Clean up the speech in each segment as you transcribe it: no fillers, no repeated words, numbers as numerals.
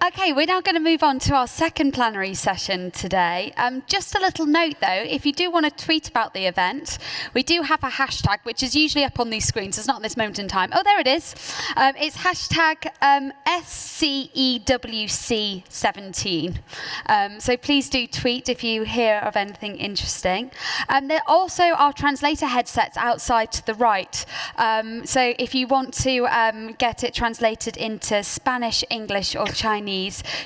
Okay, we're now going to move on to our second plenary session today. Just a little note though, if you do want to tweet about the event, we do have a hashtag, which is usually up on these screens. It's not at this moment in time. Oh, there it is. It's hashtag SCEWC17. So please do tweet if you hear of anything interesting. There also are translator headsets outside to the right. So if you want to get it translated into Spanish, English or Chinese,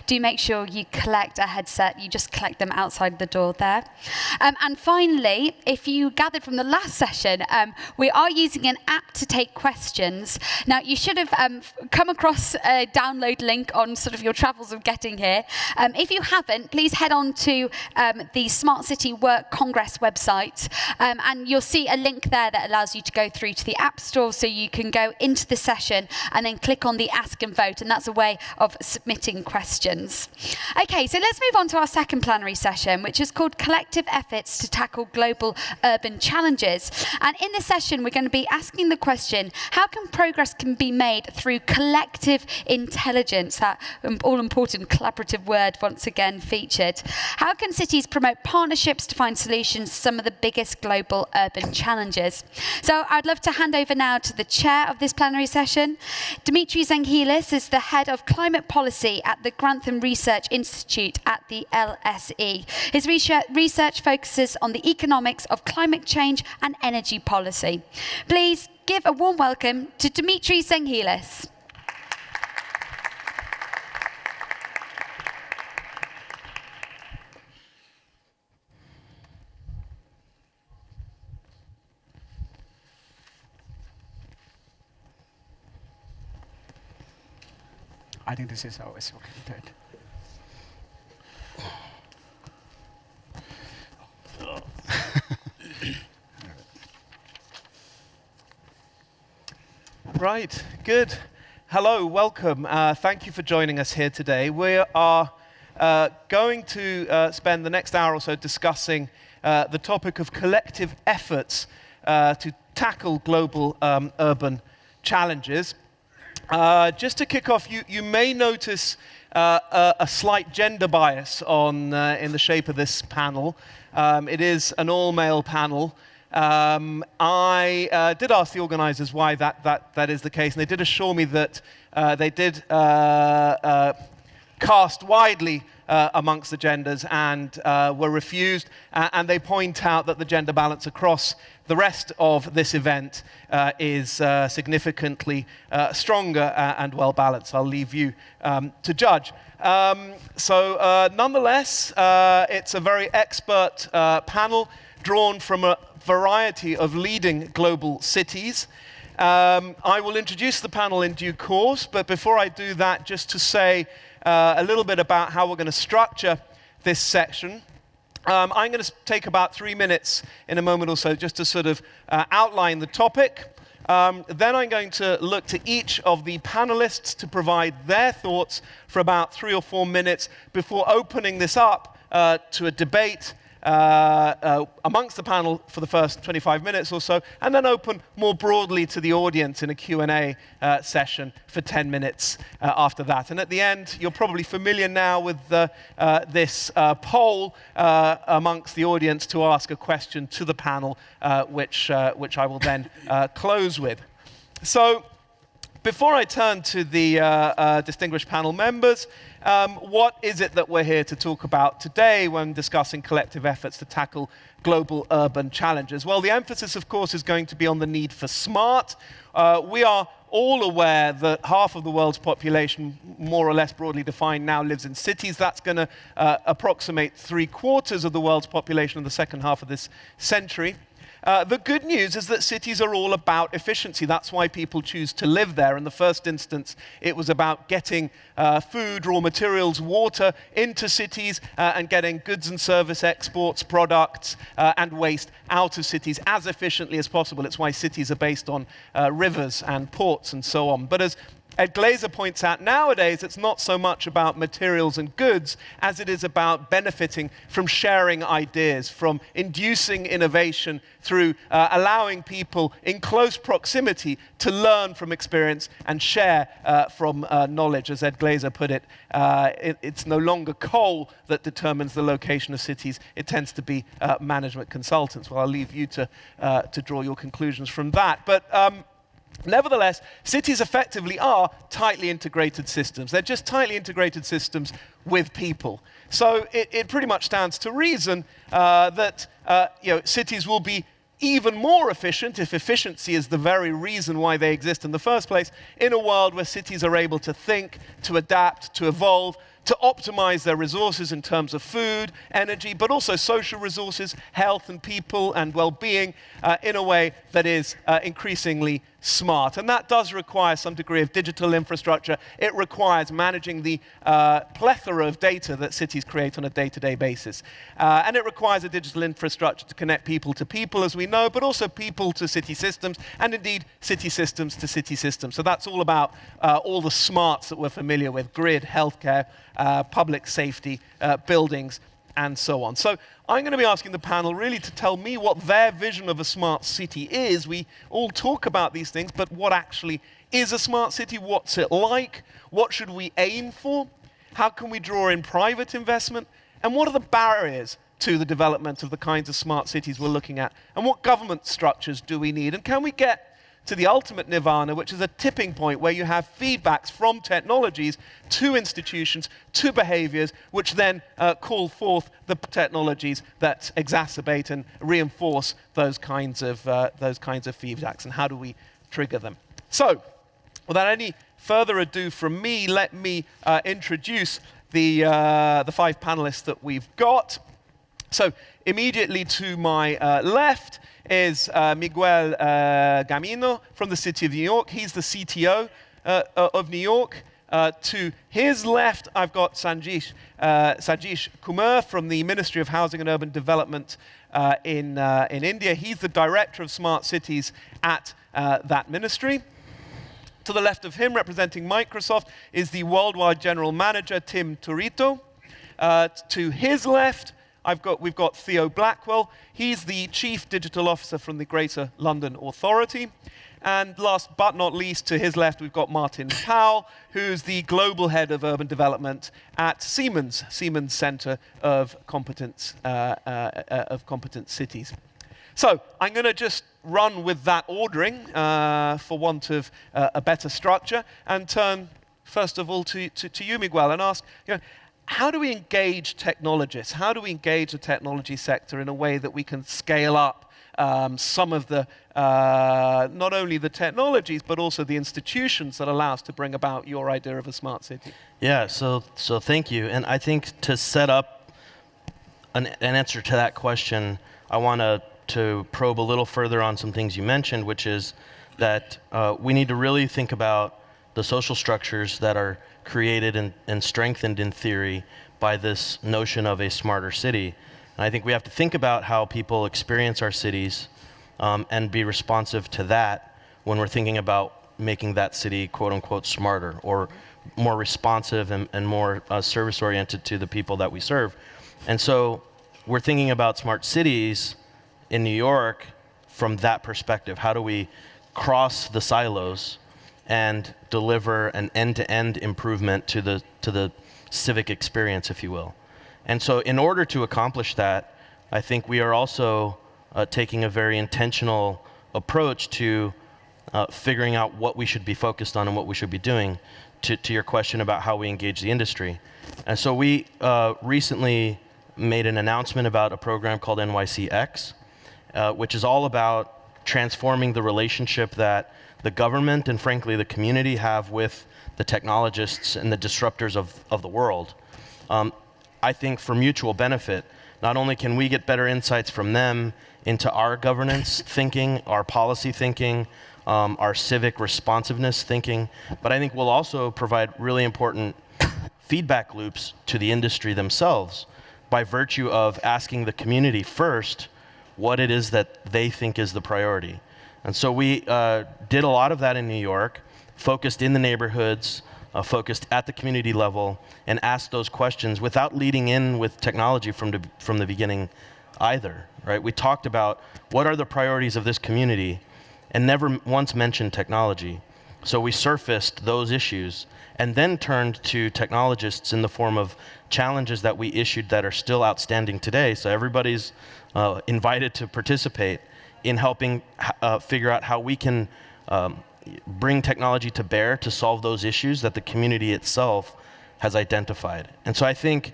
do make sure you collect a headset. You just collect them outside the door there. And finally, if you gathered from the last session, we are using an app to take questions. Now, you should have come across a download link on sort of your travels of getting here. If you haven't, please head on to the Smart City Work Congress website, and you'll see a link there that allows you to go through to the App Store so you can go into the session and then click on the Ask and Vote, and that's a way of submitting questions. Okay, so let's move on to our second plenary session, which is called Collective Efforts to Tackle Global Urban Challenges. And in this session, we're going to be asking the question, how can progress can be made through collective intelligence? That all-important collaborative word once again featured. How can cities promote partnerships to find solutions to some of the biggest global urban challenges? So I'd love to hand over now to the chair of this plenary session. Dimitri Zenghelis is the head of climate policy at the Grantham Research Institute at the LSE. His research focuses on the economics of climate change and energy policy. Please give a warm welcome to Dimitri Zenghelis. I think this is always okay. Right, good. Hello, welcome. Thank you for joining us here today. We are going to spend the next hour or so discussing the topic of collective efforts to tackle global urban challenges. Just to kick off, you may notice a slight gender bias in the shape of this panel. It is an all-male panel. I did ask the organisers why that is the case, and they did assure me that they did cast widely amongst the genders and were refused, and they point out that the gender balance across the rest of this event is significantly stronger and well balanced. I'll leave you to judge. Nonetheless, it's a very expert panel drawn from a variety of leading global cities. I will introduce the panel in due course, but before I do that, just to say a little bit about how we're going to structure this section. I'm going to take about 3 minutes in a moment or so just to sort of outline the topic. Then I'm going to look to each of the panelists to provide their thoughts for about 3 or 4 minutes before opening this up to a debate amongst the panel for the first 25 minutes or so, and then open more broadly to the audience in a Q&A session for 10 minutes after that. And at the end, you're probably familiar now with this poll amongst the audience to ask a question to the panel, which I will then close with. So, before I turn to the distinguished panel members, what is it that we're here to talk about today when discussing collective efforts to tackle global urban challenges? Well, the emphasis, of course, is going to be on the need for smart. We are all aware that half of the world's population, more or less broadly defined, now lives in cities. That's going to approximate 3/4 of the world's population in the second half of this century. The good news is that cities are all about efficiency. That's why people choose to live there. In the first instance, it was about getting food, raw materials, water into cities and getting goods and service exports, products, and waste out of cities as efficiently as possible. It's why cities are based on rivers and ports and so on. But as Ed Glaeser points out nowadays it's not so much about materials and goods as it is about benefiting from sharing ideas, from inducing innovation through allowing people in close proximity to learn from experience and share from knowledge. As Ed Glaeser put it, it's no longer coal that determines the location of cities. It tends to be management consultants. Well, I'll leave you to draw your conclusions from that. But nevertheless, cities effectively are tightly integrated systems. They're just tightly integrated systems with people. So it pretty much stands to reason that cities will be even more efficient, if efficiency is the very reason why they exist in the first place, in a world where cities are able to think, to adapt, to evolve, to optimize their resources in terms of food, energy, but also social resources, health and people and well-being in a way that is increasingly smart. And that does require some degree of digital infrastructure. It requires managing the plethora of data that cities create on a day-to-day basis. And it requires a digital infrastructure to connect people to people, as we know, but also people to city systems, and indeed city systems to city systems. So that's all about all the smarts that we're familiar with: grid, healthcare, public safety, buildings, and so on. So I'm going to be asking the panel really to tell me what their vision of a smart city is. We all talk about these things, but what actually is a smart city? What's it like? What should we aim for? How can we draw in private investment? And what are the barriers to the development of the kinds of smart cities we're looking at? And what government structures do we need? And can we get to the ultimate nirvana, which is a tipping point where you have feedbacks from technologies to institutions, to behaviors, which then call forth the technologies that exacerbate and reinforce those kinds of feedbacks? And how do we trigger them? So, without any further ado from me, let me introduce the 5 panelists that we've got. So, immediately to my left is Miguel Gamiño from the city of New York. He's the CTO of New York. To his left, I've got Sajeesh Kumar from the Ministry of Housing and Urban Development in India. He's the Director of Smart Cities at that ministry. To the left of him, representing Microsoft, is the Worldwide General Manager, Tim Turitto. To his left, we've got Theo Blackwell. He's the Chief Digital Officer from the Greater London Authority. And last but not least, to his left, we've got Martin Powell, who's the Global Head of Urban Development at Siemens Centre of Competence Cities. So I'm going to just run with that ordering for want of a better structure, and turn, first of all, to you, Miguel, and ask, how do we engage technologists? How do we engage the technology sector in a way that we can scale up some of the, not only the technologies, but also the institutions that allow us to bring about your idea of a smart city? Yeah, so thank you. And I think to set up an answer to that question, I want to probe a little further on some things you mentioned, which is that we need to really think about the social structures that are created and strengthened in theory by this notion of a smarter city. And I think we have to think about how people experience our cities and be responsive to that when we're thinking about making that city quote unquote smarter or more responsive and more service oriented to the people that we serve. And so we're thinking about smart cities in New York from that perspective. How do we cross the silos and deliver an end-to-end improvement to the civic experience, if you will? And so in order to accomplish that, I think we are also taking a very intentional approach to figuring out what we should be focused on and what we should be doing, to your question about how we engage the industry. And so we recently made an announcement about a program called NYCX, which is all about transforming the relationship that the government and frankly the community have with the technologists and the disruptors of the world. I think for mutual benefit, not only can we get better insights from them into our governance thinking, our policy thinking, our civic responsiveness thinking, but I think we'll also provide really important feedback loops to the industry themselves by virtue of asking the community first what it is that they think is the priority. And so we did a lot of that in New York, focused in the neighborhoods, focused at the community level, and asked those questions without leading in with technology from the beginning either, right? We talked about what are the priorities of this community and never once mentioned technology. So we surfaced those issues and then turned to technologists in the form of challenges that we issued that are still outstanding today. So everybody's invited to participate in helping figure out how we can bring technology to bear to solve those issues that the community itself has identified. And so I think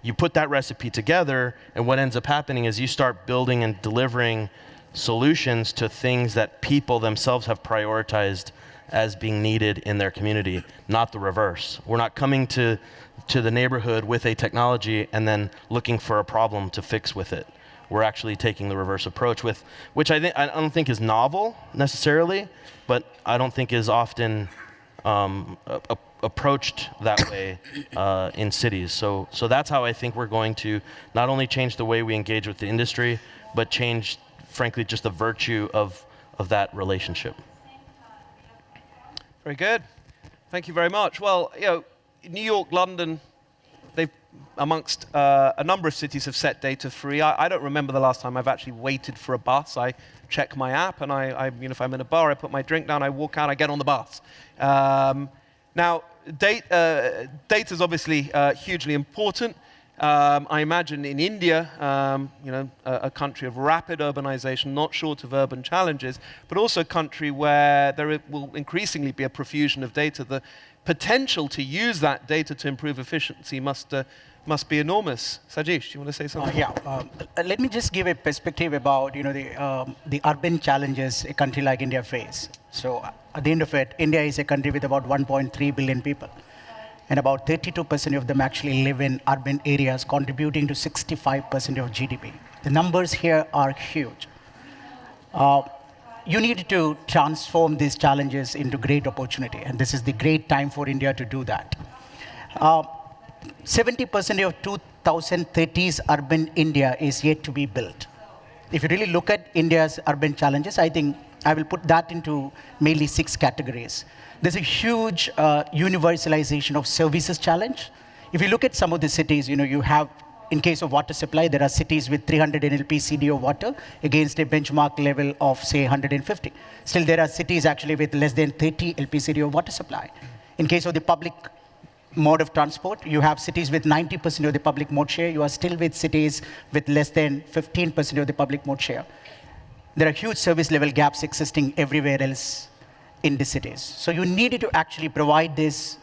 you put that recipe together, and what ends up happening is you start building and delivering solutions to things that people themselves have prioritized as being needed in their community, not the reverse. We're not coming to the neighborhood with a technology and then looking for a problem to fix with it. We're actually taking the reverse approach, which I don't think is novel necessarily, but I don't think is often approached that way in cities. So that's how I think we're going to not only change the way we engage with the industry, but change, frankly, just the virtue of that relationship. Very good. Thank you very much. Well, New York, London, they've, amongst a number of cities, have set data free. I don't remember the last time I've actually waited for a bus. I check my app, and if I'm in a bar, I put my drink down, I walk out, I get on the bus. Now, data is obviously hugely important. I imagine in India, a country of rapid urbanization, not short of urban challenges, but also a country where there will increasingly be a profusion of data. The potential to use that data to improve efficiency must be enormous. Sajeesh, do you want to say something? Let me just give a perspective about the urban challenges a country like India face. So at the end of it, India is a country with about 1.3 billion people. And about 32% of them actually live in urban areas, contributing to 65% of GDP. The numbers here are huge. You need to transform these challenges into great opportunity, and this is the great time for India to do that. 70% of 2030's urban India is yet to be built. If you really look at India's urban challenges, I think I will put that into mainly 6 categories. There's a huge universalization of services challenge. If you look at some of the cities, you have, in case of water supply, there are cities with 300 NLP/CD of water against a benchmark level of, say, 150. Still, there are cities actually with less than 30 LP/CD of water supply. In case of the public mode of transport, you have cities with 90% of the public mode share. You are still with cities with less than 15% of the public mode share. There are huge service level gaps existing everywhere else in the cities. So you needed to actually provide this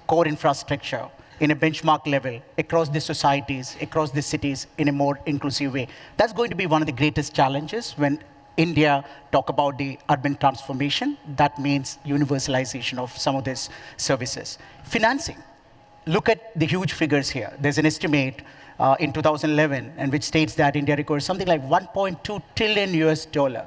core infrastructure in a benchmark level across the societies, across the cities in a more inclusive way. That's going to be one of the greatest challenges when India talk about the urban transformation. That means universalization of some of these services. Financing. Look at the huge figures here. There's an estimate in 2011 and which states that India requires something like $1.2 trillion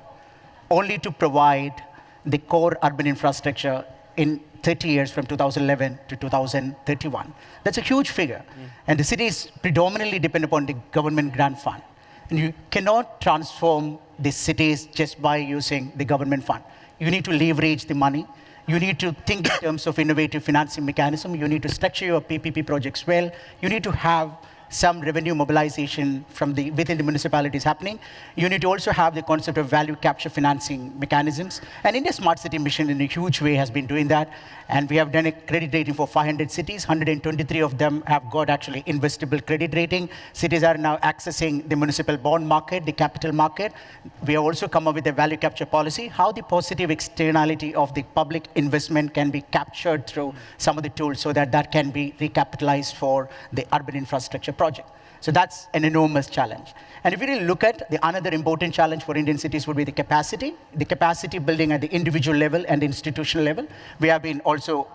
only to provide the core urban infrastructure in 30 years from 2011 to 2031. That's a huge figure. And the cities predominantly depend upon the government grant fund. And you cannot transform the cities just by using the government fund. You need to leverage the money. You need to think in terms of innovative financing mechanism. You need to structure your PPP projects well. You need to have some revenue mobilization from within the municipalities happening. You need to also have the concept of value capture financing mechanisms. And India Smart City Mission in a huge way has been doing that. And we have done a credit rating for 500 cities. 123 of them have got actually investable credit rating. Cities are now accessing the municipal bond market, the capital market. We have also come up with a value capture policy, how the positive externality of the public investment can be captured through some of the tools so that that can be recapitalized for the urban infrastructure project. So that's an enormous challenge. And if you really look at the another important challenge for Indian cities would be the capacity building at the individual level and the institutional level. We have been also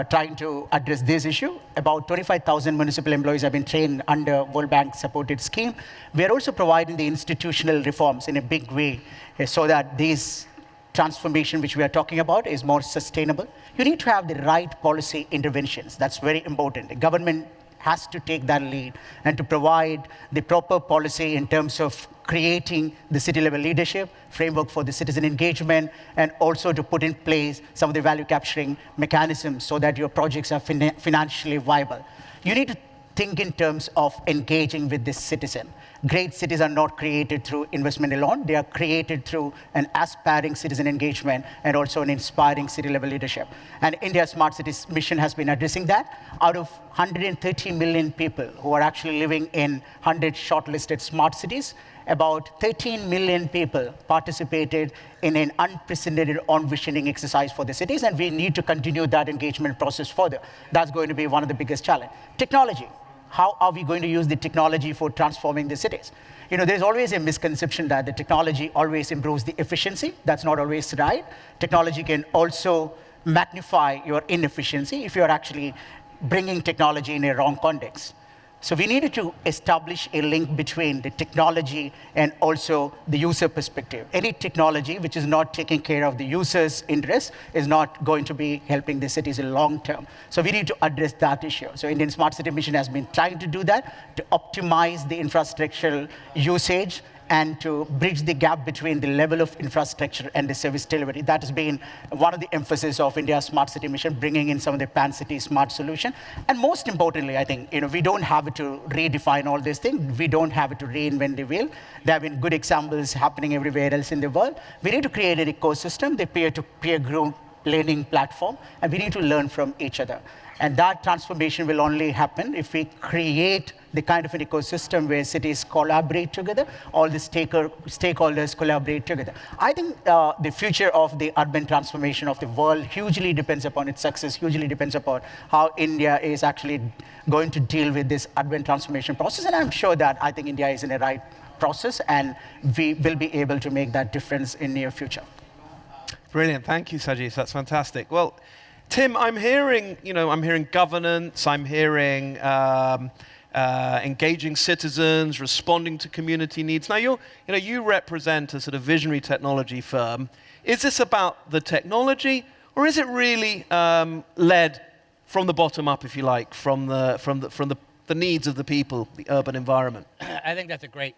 trying to address this issue. About 25,000 municipal employees have been trained under World Bank supported scheme. We are also providing the institutional reforms in a big way so that this transformation which we are talking about is more sustainable. You need to have the right policy interventions. That's very important. The government has to take that lead and to provide the proper policy in terms of creating the city-level leadership, framework for the citizen engagement, and also to put in place some of the value capturing mechanisms so that your projects are financially viable. You need to think in terms of engaging with this citizen. Great cities are not created through investment alone. They are created through an aspiring citizen engagement and also an inspiring city-level leadership. And India's Smart Cities mission has been addressing that. Out of 130 million people who are actually living in 100 shortlisted smart cities, about 13 million people participated in an unprecedented on-visioning exercise for the cities, and we need to continue that engagement process further. That's going to be one of the biggest challenges. Technology. How are we going to use the technology for transforming the cities? There's always a misconception that the technology always improves the efficiency. That's not always right. Technology can also magnify your inefficiency if you're actually bringing technology in a wrong context. So we needed to establish a link between the technology and also the user perspective. Any technology which is not taking care of the user's interests is not going to be helping the cities in long term. So we need to address that issue. So Indian Smart City Mission has been trying to do that, to optimize the infrastructural usage and to bridge the gap between the level of infrastructure and the service delivery. That has been one of the emphasis of India's Smart City Mission, bringing in some of the pan-city smart solution. And most importantly, I think, we don't have to redefine all these things. We don't have to reinvent the wheel. There have been good examples happening everywhere else in the world. We need to create an ecosystem, the peer-to-peer group learning platform, and we need to learn from each other. And that transformation will only happen if we create the kind of an ecosystem where cities collaborate together, all the stakeholders collaborate together. I think the future of the urban transformation of the world hugely depends upon its success, hugely depends upon how India is actually going to deal with this urban transformation process. And I'm sure that I think India is in the right process, and we will be able to make that difference in near future. Brilliant. Thank you, Sajeesh. That's fantastic. Well, Tim, I'm hearing governance, I'm hearing engaging citizens, responding to community needs. Now, you represent a sort of visionary technology firm. Is this about the technology, or is it really led from the bottom up, if you like, from the needs of the people, the urban environment? I think that's a great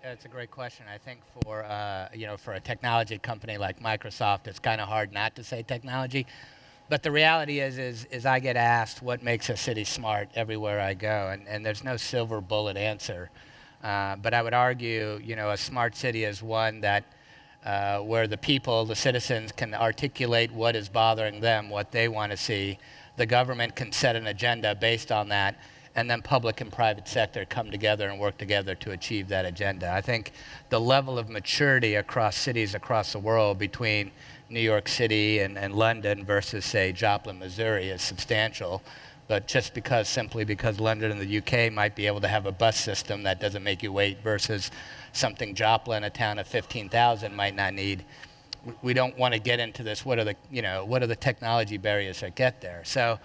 question. I think for a technology company like Microsoft, it's kind of hard not to say technology. But the reality is I get asked what makes a city smart everywhere I go, and there's no silver bullet answer. But I would argue, a smart city is one that where the people, the citizens, can articulate what is bothering them, what they want to see. The government can set an agenda based on that, and then public and private sector come together and work together to achieve that agenda. I think the level of maturity across cities across the world between New York City and London versus, say, Joplin, Missouri is substantial. But simply because London and the UK might be able to have a bus system that doesn't make you wait versus something Joplin, a town of 15,000, might not need. We don't want to get into this. What are the technology barriers that get there? So,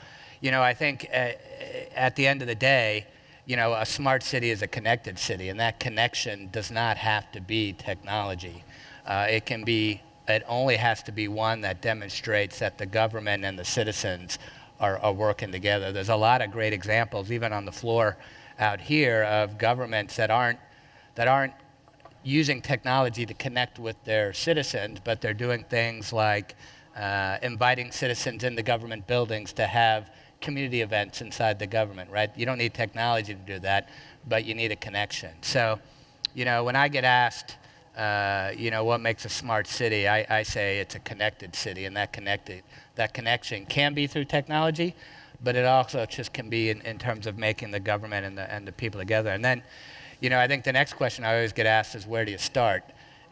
I think at the end of the day, a smart city is a connected city, and that connection does not have to be technology. It only has to be one that demonstrates that the government and the citizens are working together. There's a lot of great examples, even on the floor out here, of governments that aren't using technology to connect with their citizens, but they're doing things like inviting citizens into government buildings to have community events inside the government, right? You don't need technology to do that, but you need a connection. So, when I get asked, what makes a smart city, I say it's a connected city, and that connection can be through technology, but it also just can be in terms of making the government and the people together. And then, I think the next question I always get asked is, where do you start?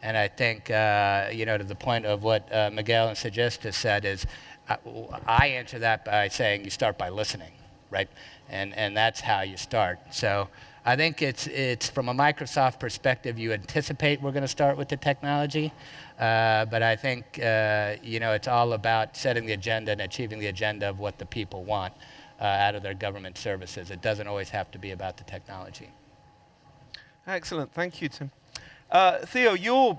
And I think, to the point of what Miguel and Sajeesh just said is, I answer that by saying you start by listening, right? And that's how you start. So I think it's from a Microsoft perspective, you anticipate we're going to start with the technology, but I think it's all about setting the agenda and achieving the agenda of what the people want out of their government services. It doesn't always have to be about the technology. Excellent, thank you, Tim. Theo, you're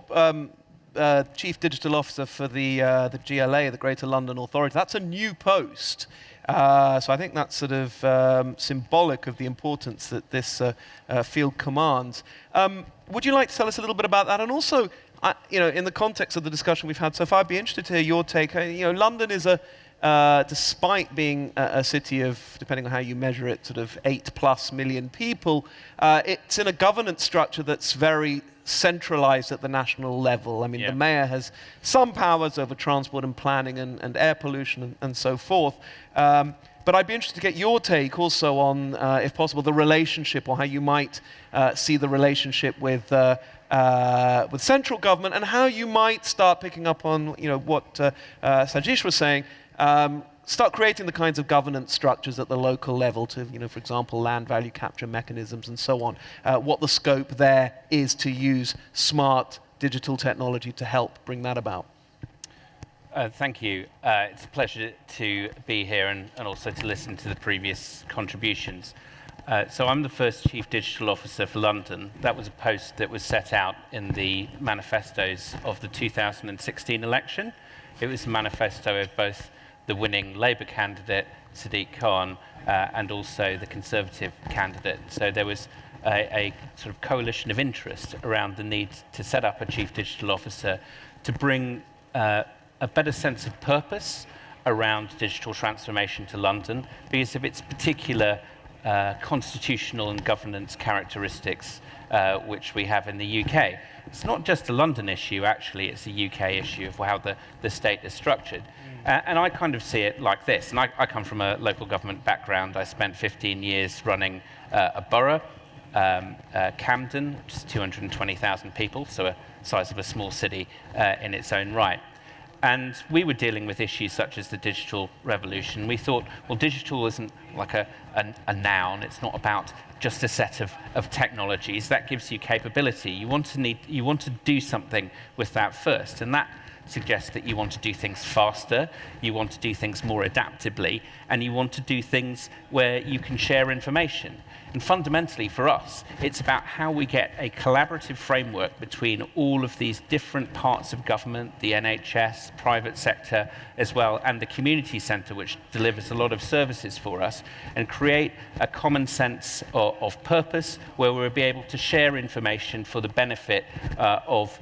Chief Digital Officer for the GLA, the Greater London Authority. That's a new post. So I think that's sort of symbolic of the importance that this field commands. Would you like to tell us a little bit about that? And also, in the context of the discussion we've had so far, I'd be interested to hear your take. London is despite being a city of, depending on how you measure it, sort of 8+ million people, it's in a governance structure that's very centralized at the national level. I mean, the mayor has some powers over transport and planning and air pollution and so forth. But I'd be interested to get your take also on, if possible, the relationship, or how you might see the relationship with central government, and how you might start picking up on what Sajeesh was saying, start creating the kinds of governance structures at the local level to, for example, land value capture mechanisms and so on. What the scope there is to use smart digital technology to help bring that about. Thank you. It's a pleasure to be here and also to listen to the previous contributions. So I'm the first Chief Digital Officer for London. That was a post that was set out in the manifestos of the 2016 election. It was a manifesto of both the winning Labour candidate, Sadiq Khan, and also the Conservative candidate. So there was a sort of coalition of interest around the need to set up a Chief Digital Officer to bring a better sense of purpose around digital transformation to London because of its particular constitutional and governance characteristics which we have in the UK. It's not just a London issue, actually, it's a UK issue of how the state is structured. And I kind of see it like this, and I come from a local government background. I spent 15 years running a borough, Camden, which is 220,000 people, so a size of a small city in its own right. And we were dealing with issues such as the digital revolution. We thought, well, digital isn't like a noun. It's not about just a set of technologies. That gives you capability. You want to do something with that first. And that suggests that you want to do things faster, you want to do things more adaptably, and you want to do things where you can share information. And fundamentally for us, it's about how we get a collaborative framework between all of these different parts of government, the NHS, private sector as well, and the community centre, which delivers a lot of services for us, and create a common sense of purpose where we'll be able to share information for the benefit of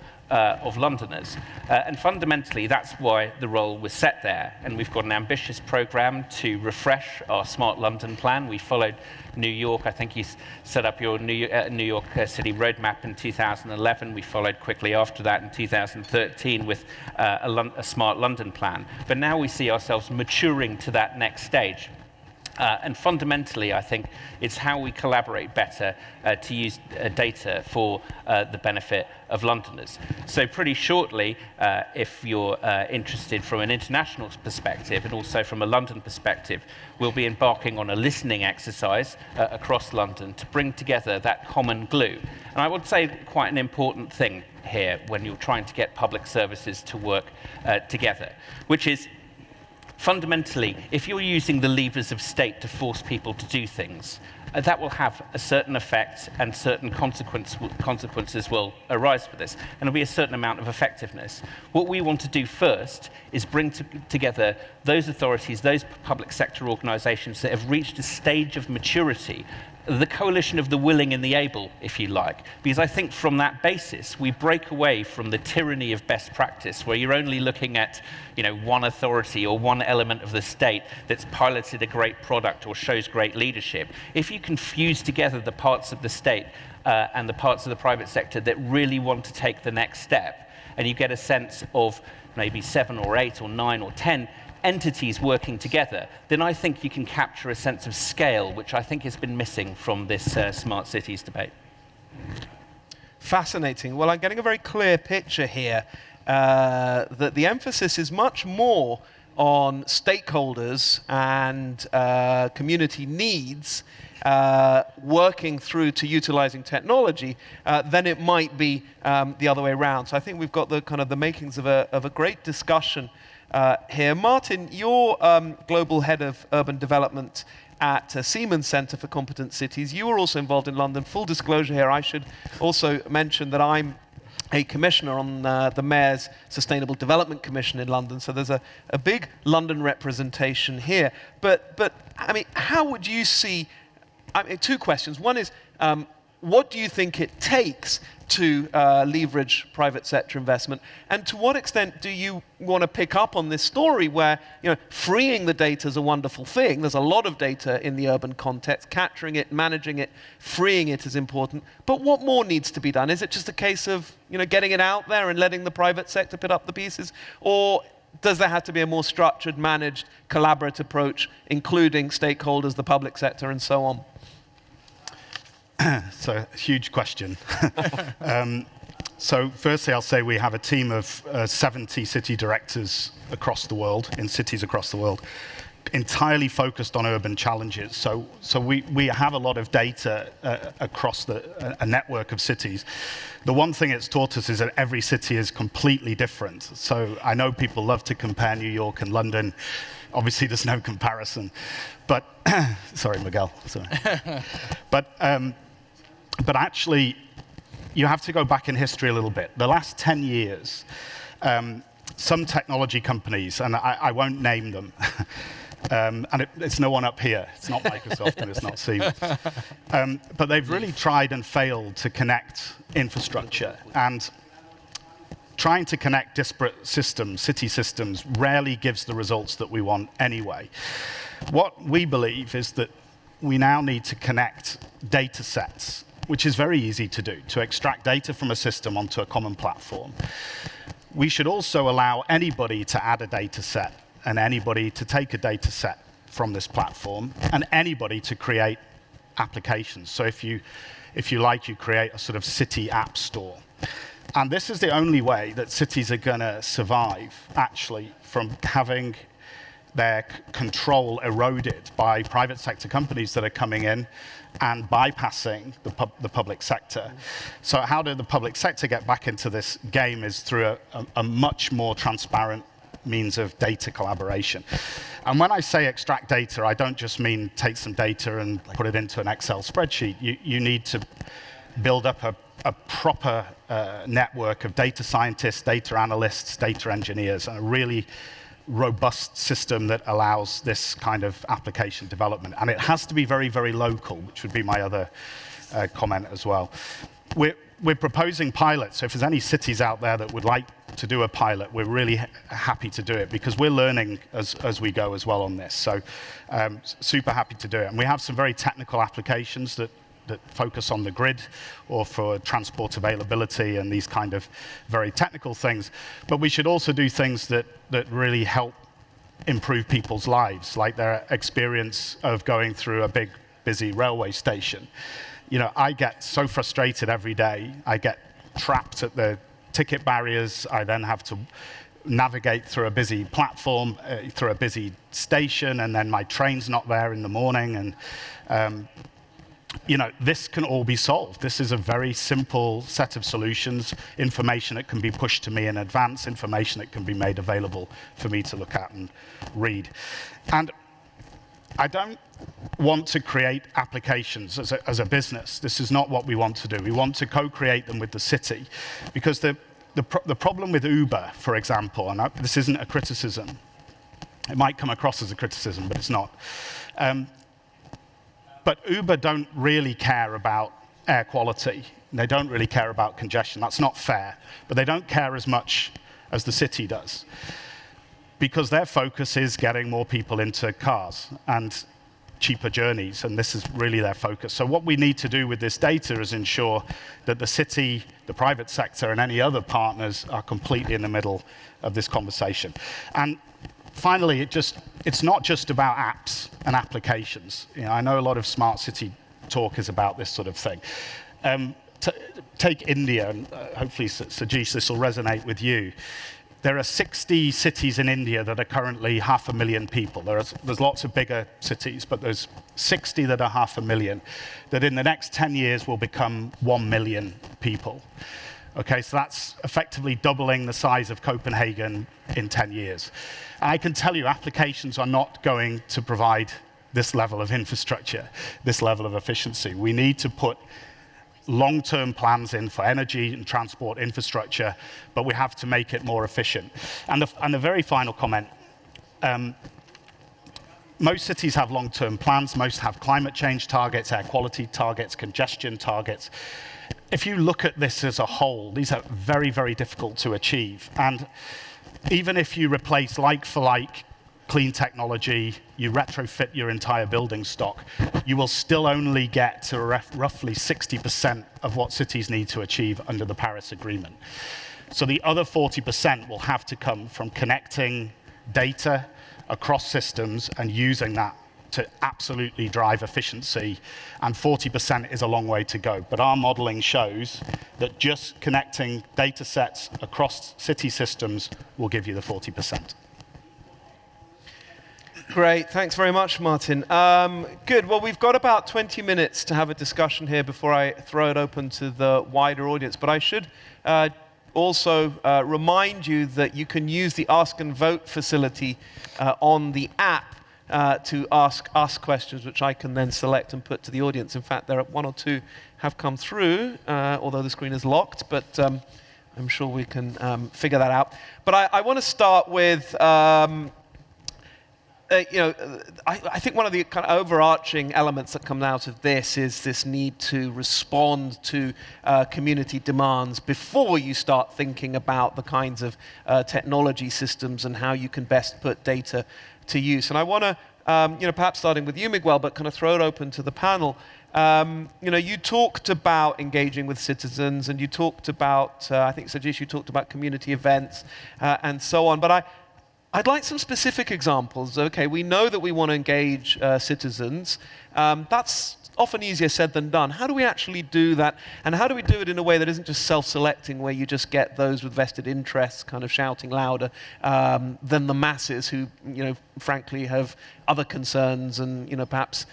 Londoners. And fundamentally, that's why the role was set there. And we've got an ambitious programme to refresh our Smart London plan. We followed New York. I think you set up your New York City roadmap in 2011. We followed quickly after that in 2013 with a Smart London plan. But now we see ourselves maturing to that next stage. And fundamentally, I think it's how we collaborate better to use data for the benefit of Londoners. So pretty shortly, if you're interested from an international perspective and also from a London perspective, we'll be embarking on a listening exercise across London to bring together that common glue. And I would say quite an important thing here when you're trying to get public services to work together, which is fundamentally, if you're using the levers of state to force people to do things, that will have a certain effect and certain consequences will arise for this. And there'll be a certain amount of effectiveness. What we want to do first is bring together those authorities, those public sector organisations that have reached a stage of maturity, the coalition of the willing and the able, if you like. Because I think from that basis, we break away from the tyranny of best practice, where you're only looking at one authority or one element of the state that's piloted a great product or shows great leadership. If you can fuse together the parts of the state and the parts of the private sector that really want to take the next step, and you get a sense of maybe 7 or 8 or 9 or 10 entities working together, then I think you can capture a sense of scale, which I think has been missing from this smart cities debate. Fascinating. Well, I'm getting a very clear picture here that the emphasis is much more on stakeholders and community needs working through to utilizing technology than it might be the other way around. So I think we've got the kind of the makings of a great discussion here. Martin, you're Global Head of Urban Development at Siemens Centre for Competent Cities. You were also involved in London. Full disclosure here, I should also mention that I'm a commissioner on the Mayor's Sustainable Development Commission in London, so there's a big London representation here. But I mean, how would you see, I mean, two questions. One is, what do you think it takes to leverage private sector investment? And to what extent do you want to pick up on this story where, you know, freeing the data is a wonderful thing. There's a lot of data in the urban context. Capturing it, managing it, freeing it is important. But what more needs to be done? Is it just a case of, you know, getting it out there and letting the private sector put up the pieces? Or does there have to be a more structured, managed, collaborative approach, including stakeholders, the public sector, and so on? So, huge question. So firstly, I'll say we have a team of 70 city directors across the world, in cities across the world, entirely focused on urban challenges. So we have a lot of data across a network of cities. The one thing it's taught us is that every city is completely different. So I know people love to compare New York and London. Obviously, there's no comparison. But, sorry, Miguel, sorry. But actually, you have to go back in history a little bit. The last 10 years, some technology companies, and I won't name them, and it's no one up here. It's not Microsoft and it's not Siemens. But they've really tried and failed to connect infrastructure. And trying to connect disparate systems, city systems, rarely gives the results that we want anyway. What we believe is that we now need to connect data sets, which is very easy to do, to extract data from a system onto a common platform. We should also allow anybody to add a data set and anybody to take a data set from this platform and anybody to create applications. So if you like, you create a sort of city app store. And this is the only way that cities are going to survive, actually, from having their control eroded by private sector companies that are coming in and bypassing the public sector. So how did the public sector get back into this game is through a much more transparent means of data collaboration. And when I say extract data, I don't just mean take some data and put it into an Excel spreadsheet. You need to build up a proper network of data scientists, data analysts, data engineers, and a really robust system that allows this kind of application development. And it has to be very, very local, which would be my other comment as well. We're proposing pilots, so if there's any cities out there that would like to do a pilot, we're really happy to do it because we're learning as we go as well on this. So super happy to do it. And we have some very technical applications that focus on the grid or for transport availability and these kind of very technical things. But we should also do things that really help improve people's lives, like their experience of going through a big, busy railway station. You know, I get so frustrated every day. I get trapped at the ticket barriers. I then have to navigate through a busy platform, through a busy station, and then my train's not there in the morning. And you know, this can all be solved. This is a very simple set of solutions, information that can be pushed to me in advance, information that can be made available for me to look at and read. And I don't want to create applications as a business. This is not what we want to do. We want to co-create them with the city. Because the problem with Uber, for example, and this isn't a criticism. It might come across as a criticism, but it's not. But Uber don't really care about air quality. They don't really care about congestion. That's not fair. But they don't care as much as the city does. Because their focus is getting more people into cars and cheaper journeys, and this is really their focus. So what we need to do with this data is ensure that the city, the private sector, and any other partners are completely in the middle of this conversation. And finally, it's not just about apps and applications. You know, I know a lot of smart city talk is about this sort of thing. Take India, and hopefully, Sajeesh, this will resonate with you. There are 60 cities in India that are currently 500,000 people. There's lots of bigger cities, but there's 60 that are 500,000 that in the next 10 years will become 1 million people. Okay, so that's effectively doubling the size of Copenhagen in 10 years. And I can tell you, applications are not going to provide this level of infrastructure, this level of efficiency. We need to put long-term plans in for energy and transport infrastructure, but we have to make it more efficient. And the very final comment, most cities have long-term plans, most have climate change targets, air quality targets, congestion targets. If you look at this as a whole, these are very, very difficult to achieve. And even if you replace like for like clean technology, you retrofit your entire building stock, you will still only get to roughly 60% of what cities need to achieve under the Paris Agreement. So the other 40% will have to come from connecting data across systems and using that to absolutely drive efficiency, and 40% is a long way to go. But our modeling shows that just connecting data sets across city systems will give you the 40%. Great, thanks very much, Martin. Good, well, we've got about 20 minutes to have a discussion here before I throw it open to the wider audience. But I should also remind you that you can use the Ask and Vote facility on the app to ask us questions, which I can then select and put to the audience. In fact, there are one or two have come through, although the screen is locked, but I'm sure we can figure that out. But I want to start with I think one of the kind of overarching elements that come out of this is this need to respond to community demands before you start thinking about the kinds of technology systems and how you can best put data to use. And I want to, perhaps starting with you, Miguel, but kind of throw it open to the panel. You talked about engaging with citizens, and you talked about, I think, Sajeesh, you talked about community events and so on. But I'd like some specific examples. Okay, we know that we want to engage citizens. That's often easier said than done. How do we actually do that? And how do we do it in a way that isn't just self-selecting, where you just get those with vested interests kind of shouting louder than the masses who, frankly have other concerns and, perhaps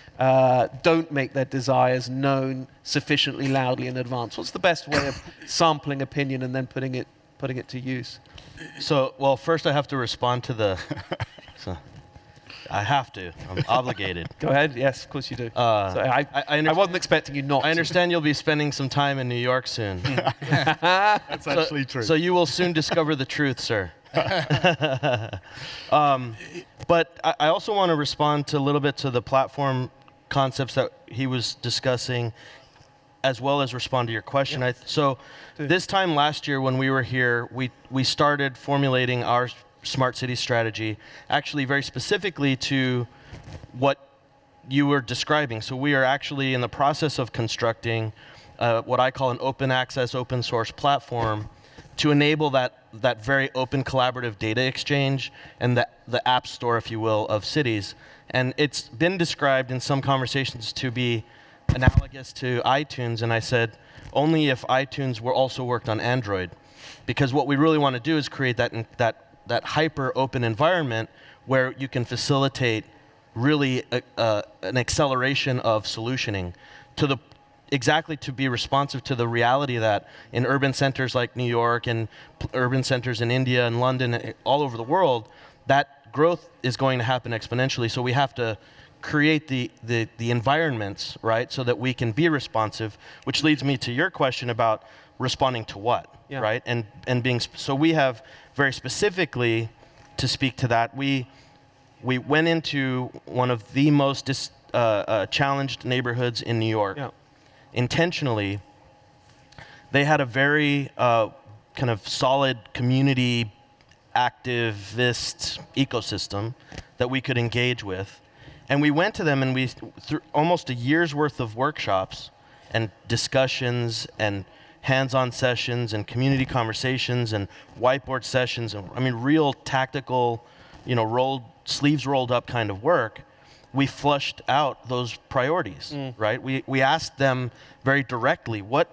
don't make their desires known sufficiently loudly in advance? What's the best way of sampling opinion and then putting it to use? So, well, first I have to respond to the... I have to. I'm obligated. Go ahead. Yes, of course you do. I wasn't expecting you not to. I understand you'll be spending some time in New York soon. That's actually true. So you will soon discover the truth, sir. But I also want to respond to a little bit to the platform concepts that he was discussing, as well as respond to your question. Yeah. This time last year when we were here, we started formulating our smart city strategy, actually very specifically to what you were describing. So we are actually in the process of constructing what I call an open access, open source platform to enable that very open collaborative data exchange and the app store, if you will, of cities. And it's been described in some conversations to be analogous to iTunes, and I said, only if iTunes also worked on Android. Because what we really want to do is create that hyper-open environment where you can facilitate really an acceleration of solutioning to be responsive to the reality that in urban centers like New York and urban centers in India and London, all over the world, that growth is going to happen exponentially. So we have to create the environments, right, so that we can be responsive, which leads me to your question about responding to what, yeah. Right? And being, so we have very specifically, to speak to that, we went into one of the most challenged neighborhoods in New York, yeah. Intentionally. They had a very kind of solid community activist ecosystem that we could engage with. And we went to them and through almost a year's worth of workshops and discussions and hands-on sessions and community conversations and whiteboard sessions, and I mean real tactical, sleeves rolled up kind of work, we flushed out those priorities, right? We asked them very directly, what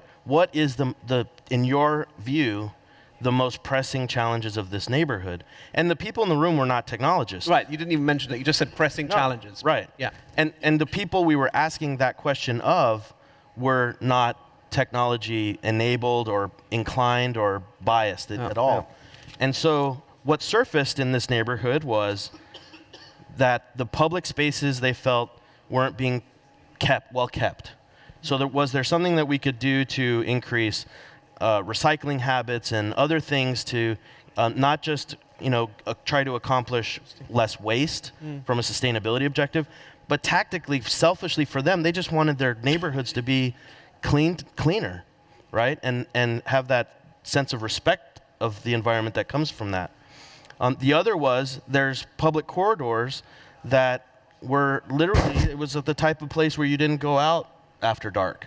is the in your view, the most pressing challenges of this neighborhood? And the people in the room were not technologists. Right, you didn't even mention that, you just said pressing challenges. Right, yeah. And the people we were asking that question of were not technology enabled or inclined or biased at all. Yeah. And so what surfaced in this neighborhood was that the public spaces they felt weren't being well kept. So was there something that we could do to increase recycling habits and other things to not just try to accomplish less waste from a sustainability objective, but tactically, selfishly for them, they just wanted their neighborhoods to be cleaner, right? And have that sense of respect of the environment that comes from that. The other was there's public corridors that were literally, it was the type of place where you didn't go out after dark.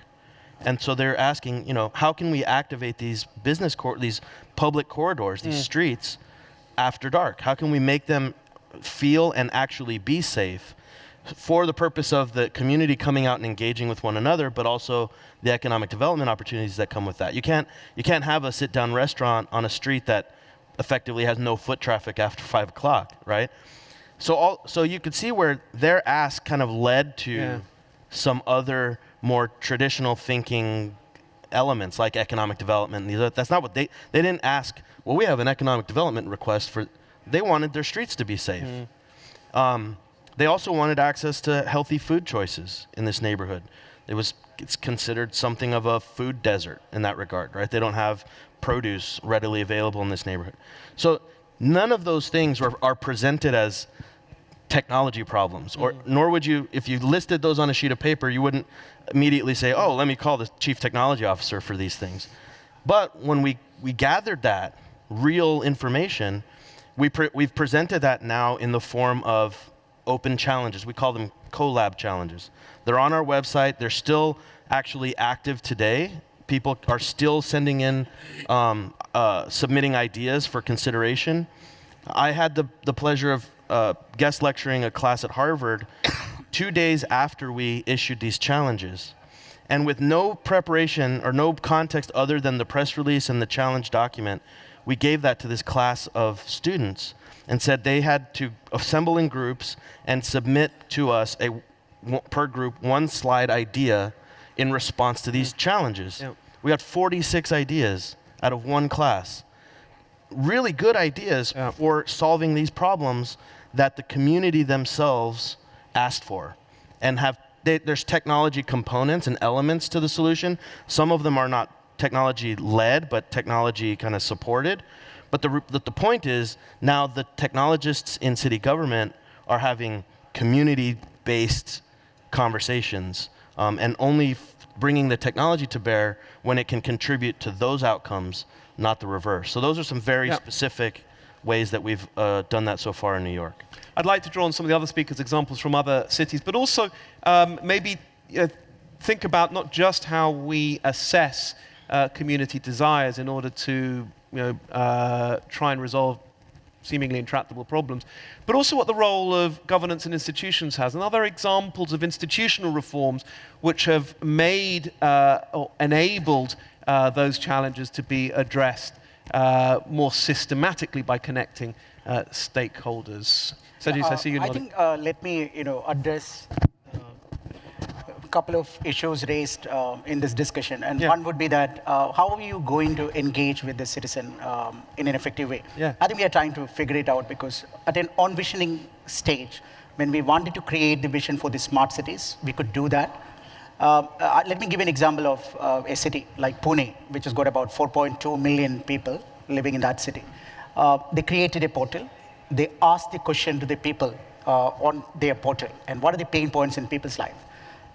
And so they're asking, how can we activate these these public corridors, these streets after dark? How can we make them feel and actually be safe for the purpose of the community coming out and engaging with one another, but also the economic development opportunities that come with that? You can't have a sit-down restaurant on a street that effectively has no foot traffic after 5 o'clock, right? So you could see where their ask kind of led to some other more traditional thinking elements like economic development. That's not what they didn't ask. Well, we have an economic development request for. They wanted their streets to be safe. They also wanted access to healthy food choices in this neighborhood. It's considered something of a food desert in that regard, right? They don't have produce readily available in this neighborhood. So none of those things are presented as technology problems, nor would you, if you listed those on a sheet of paper, you wouldn't immediately say, oh, let me call the chief technology officer for these things. But when we gathered that real information, we've presented that now in the form of open challenges. We call them collab challenges. They're on our website. They're still actually active today. People are still sending in, submitting ideas for consideration. I had the pleasure of guest lecturing a class at Harvard 2 days after we issued these challenges. And with no preparation or no context other than the press release and the challenge document, we gave that to this class of students and said they had to assemble in groups and submit to us per group 1 slide idea in response to these challenges. Yep. We got 46 ideas out of 1 class. Really good ideas for solving these problems that the community themselves asked for. And there's technology components and elements to the solution. Some of them are not technology-led, but technology kind of supported. But the point is, now the technologists in city government are having community-based conversations and only bringing the technology to bear when it can contribute to those outcomes, not the reverse. So those are some very specific ways that we've done that so far in New York. I'd like to draw on some of the other speakers' examples from other cities, but also maybe think about not just how we assess community desires in order to try and resolve seemingly intractable problems, but also what the role of governance and institutions has, and other examples of institutional reforms which have made or enabled those challenges to be addressed more systematically by connecting stakeholders. Sajeesh, I see you nodding. I think let me address a couple of issues raised in this discussion, and one would be that how are you going to engage with the citizen in an effective way? I think we are trying to figure it out, because at an on-visioning stage, when we wanted to create the vision for the smart cities, we could do that. Let me give an example of a city like Pune, which has got about 4.2 million people living in that city. They created a portal. They asked the question to the people on their portal, and what are the pain points in people's life?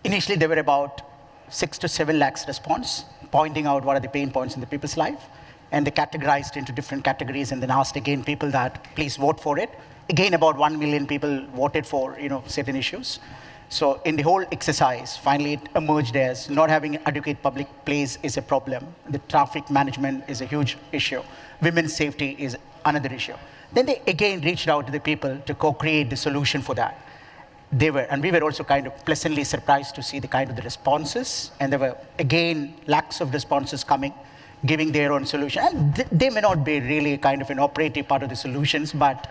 Initially, there were about 6 to 7 lakhs response, pointing out what are the pain points in the people's life, and they categorized into different categories, and then asked again people that please vote for it. Again, about 1 million people voted for certain issues. So in the whole exercise, finally it emerged as not having adequate public place is a problem. The traffic management is a huge issue. Women's safety is another issue. Then they again reached out to the people to co-create the solution for that. And we were also kind of pleasantly surprised to see the kind of the responses. And there were, again, lakhs of responses coming, giving their own solution. And they may not be really kind of an operative part of the solutions, but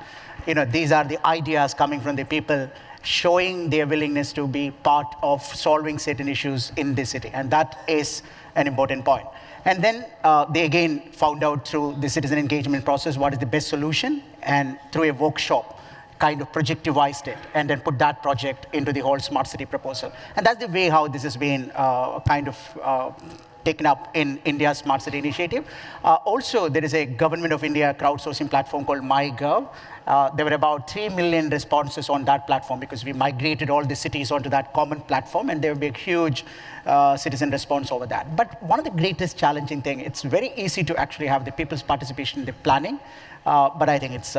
these are the ideas coming from the people, showing their willingness to be part of solving certain issues in the city. And that is an important point. And then they again found out through the citizen engagement process what is the best solution, and through a workshop, kind of projectivized it and then put that project into the whole smart city proposal. And that's the way how this has been taken up in India's Smart City Initiative. Also, there is a Government of India crowdsourcing platform called MyGov. There were about 3 million responses on that platform because we migrated all the cities onto that common platform, and there will be a huge citizen response over that. But one of the greatest challenging thing, it's very easy to actually have the people's participation in the planning, but I think it's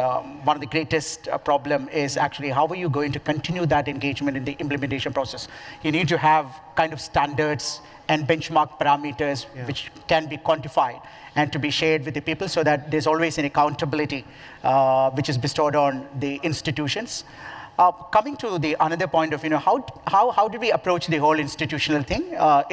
one of the greatest problem is actually how are you going to continue that engagement in the implementation process? You need to have kind of standards and benchmark parameters which can be quantified and to be shared with the people so that there's always an accountability which is bestowed on the institutions. Coming to the another point of, how do we approach the whole institutional thing?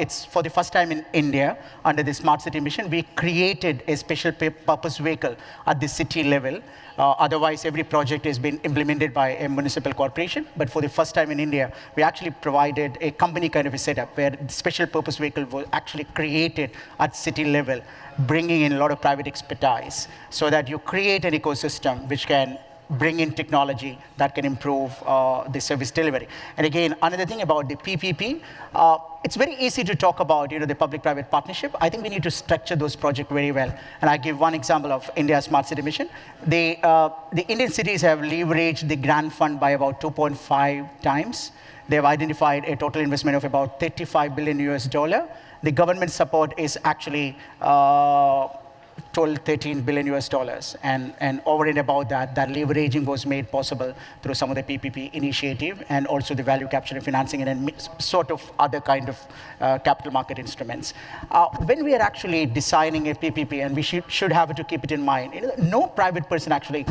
It's for the first time in India, under the Smart City Mission, we created a special purpose vehicle at the city level. Otherwise, every project has been implemented by a municipal corporation. But for the first time in India, we actually provided a company kind of a setup where the special purpose vehicle was actually created at city level, bringing in a lot of private expertise so that you create an ecosystem which can bring in technology that can improve the service delivery. And again, another thing about the PPP, it's very easy to talk about the public-private partnership. I think we need to structure those projects very well. And I give one example of India's Smart City Mission. The Indian cities have leveraged the grant fund by about 2.5 times. They've identified a total investment of about $35 billion US. The government support is actually 13 billion US. And over and above that, that leveraging was made possible through some of the PPP initiative and also the value capture and financing and sort of other kind of capital market instruments. When we are actually designing a PPP, and we should have to keep it in mind, no private person actually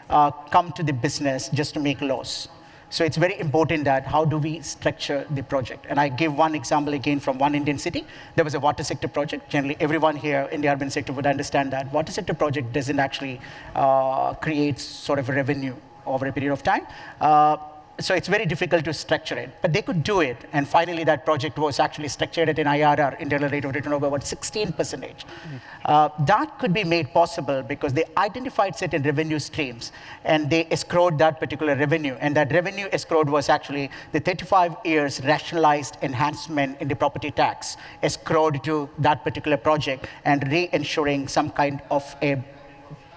come to the business just to make laws. So it's very important that how do we structure the project? And I give one example again from one Indian city. There was a water sector project. Generally, everyone here in the urban sector would understand that water sector project doesn't actually create sort of a revenue over a period of time. So it's very difficult to structure it, but they could do it. And finally, that project was actually structured at an IRR, internal rate of return, of about 16%. That could be made possible because they identified certain revenue streams and they escrowed that particular revenue. And that revenue escrowed was actually the 35 years rationalized enhancement in the property tax escrowed to that particular project and re-ensuring some kind of a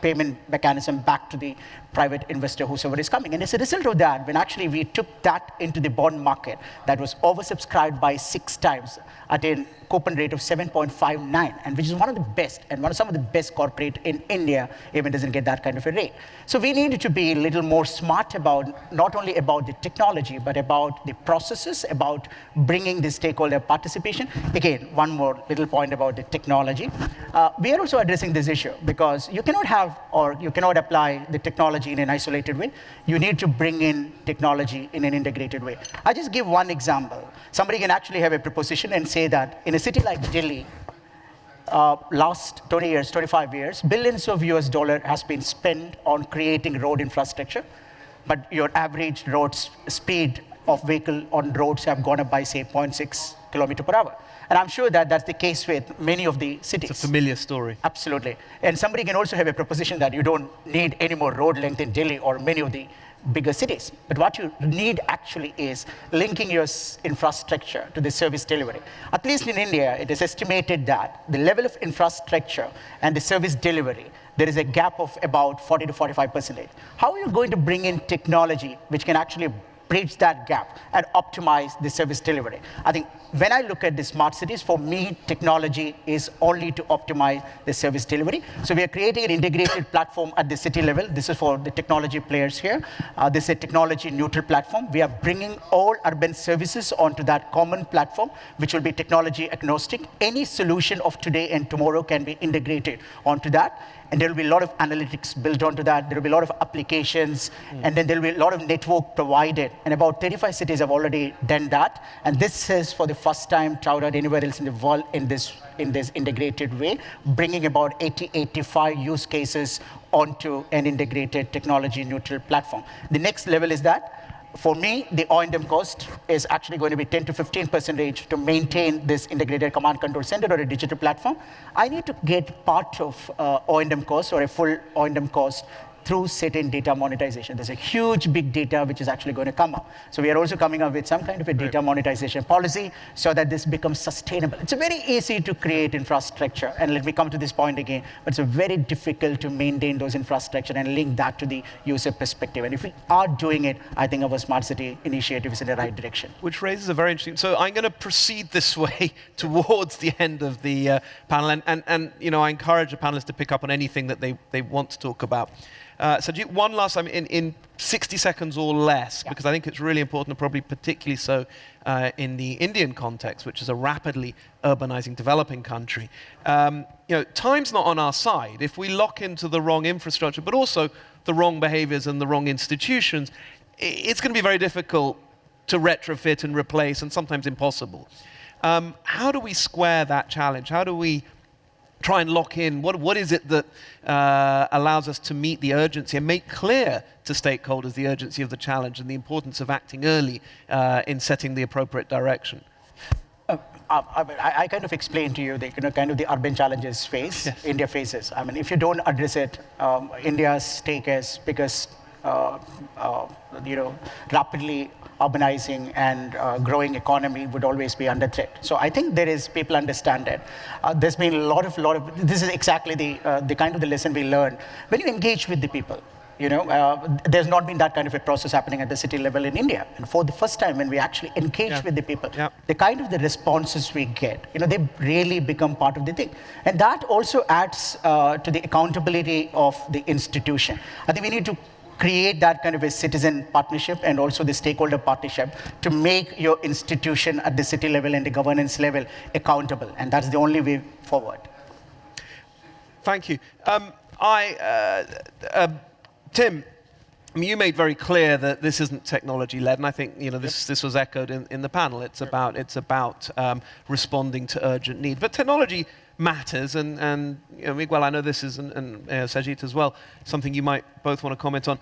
payment mechanism back to the private investor, whosoever is coming. And as a result of that, when actually we took that into the bond market, that was oversubscribed by 6 times at a coupon rate of 7.59, and which is one of the best, and some of the best corporate in India even doesn't get that kind of a rate. So we needed to be a little more smart about, not only about the technology, but about the processes, about bringing the stakeholder participation. Again, one more little point about the technology. We are also addressing this issue because you cannot have, or you cannot apply the technology in an isolated way. You need to bring in technology in an integrated way. I just give one example. Somebody can actually have a proposition and say that in a city like Delhi, last 20 years, 25 years, billions of US dollar has been spent on creating road infrastructure, but your average road speed of vehicle on roads have gone up by, say, 0.6 kilometer per hour. And I'm sure that that's the case with many of the cities. It's a familiar story. Absolutely. And somebody can also have a proposition that you don't need any more road length in Delhi or many of the bigger cities. But what you need actually is linking your infrastructure to the service delivery. At least in India, it is estimated that the level of infrastructure and the service delivery, there is a gap of about 40 to 45%. How are you going to bring in technology which can actually bridge that gap and optimize the service delivery? I think when I look at the smart cities, for me, technology is only to optimize the service delivery. So we are creating an integrated platform at the city level. This is for the technology players here. This is a technology neutral platform. We are bringing all urban services onto that common platform, which will be technology agnostic. Any solution of today and tomorrow can be integrated onto that. And there will be a lot of analytics built onto that. There will be a lot of applications, and then there will be a lot of network provided. And about 35 cities have already done that. And this is for the first time touted anywhere else in the world in this integrated way, bringing about 85 use cases onto an integrated technology neutral platform. The next level is that, for me, the O&M cost is actually going to be 10 to 15% to maintain this integrated command control center or a digital platform. I need to get part of O&M cost or a full O&M cost through certain data monetization. There's a huge big data which is actually going to come up. So we are also coming up with some kind of a data monetization policy so that this becomes sustainable. It's very easy to create infrastructure, and let me come to this point again, but it's very difficult to maintain those infrastructure and link that to the user perspective. And if we are doing it, I think our smart city initiative is in the right direction. Which raises a very interesting. So I'm going to proceed this way towards the end of the panel, and you know, I encourage the panelists to pick up on anything that they want to talk about. So one last time in 60 seconds or less, because I think it's really important, and probably particularly so in the Indian context, which is a rapidly urbanizing, developing country. You know, time's not on our side. If we lock into the wrong infrastructure, but also the wrong behaviors and the wrong institutions, it's going to be very difficult to retrofit and replace, and sometimes impossible. How do we square that challenge? How do we try and lock in? What is it that allows us to meet the urgency and make clear to stakeholders the urgency of the challenge and the importance of acting early in setting the appropriate direction? I kind of explained to you the kind of the urban challenges India faces. I mean, if you don't address it, India's stake is because rapidly urbanizing and growing economy would always be under threat. So I think people understand it. There's been a lot of this is exactly the kind of the lesson we learned when you engage with the people. You know, there's not been that kind of a process happening at the city level in India. And for the first time, when we actually engage with the people, the kind of the responses we get, you know, they really become part of the thing. And that also adds to the accountability of the institution. I think we need to create that kind of a citizen partnership and also the stakeholder partnership to make your institution at the city level and the governance level accountable. And that's the only way forward. Thank you. Tim, I mean, you made very clear that this isn't technology-led, and I think this was echoed in the panel. It's about responding to urgent need. But technology matters, and Miguel, I know this is, and Sajeesh as well, something you might both want to comment on.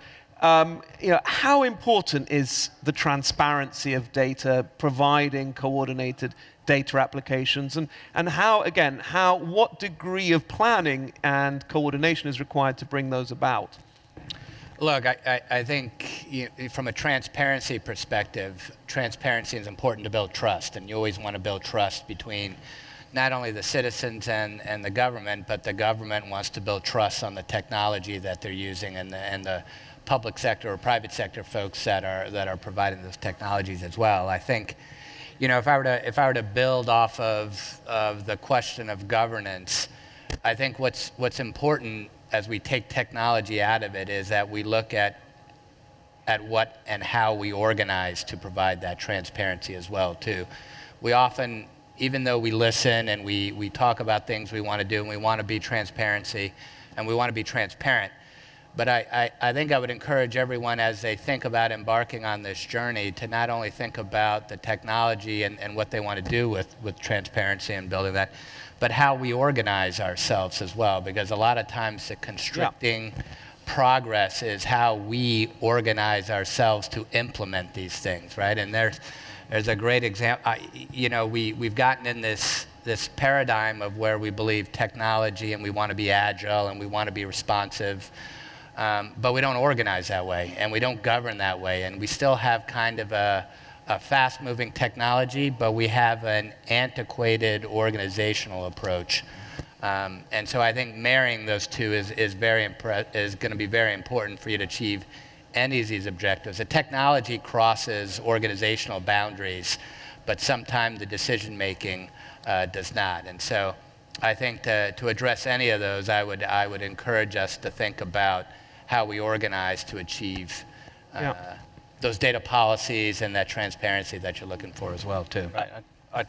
How important is the transparency of data, providing coordinated data applications, and what degree of planning and coordination is required to bring those about? Look, I think from a transparency perspective, transparency is important to build trust, and you always want to build trust between not only the citizens and the government, but the government wants to build trust on the technology that they're using and the public sector or private sector folks that are providing those technologies as well. I think, if I were to build off of the question of governance, I think what's important as we take technology out of it is that we look at what and how we organize to provide that transparency as well too. We often, even though we listen and we talk about things we want to do and we want to be transparency and we want to be transparent, but I think I would encourage everyone as they think about embarking on this journey to not only think about the technology and what they want to do with transparency and building that, but how we organize ourselves as well, because a lot of times the constricting progress is how we organize ourselves to implement these things, right? And there's a great example. We've gotten in this paradigm of where we believe technology and we want to be agile and we want to be responsive, but we don't organize that way and we don't govern that way, and we still have kind of a fast-moving technology, but we have an antiquated organizational approach. And so I think marrying those two is going to be very important for you to achieve any of these objectives. The technology crosses organizational boundaries, but sometimes the decision-making does not. And so I think to address any of those, I would encourage us to think about how we organize to achieve those data policies and that transparency that you're looking for as well, too. Right.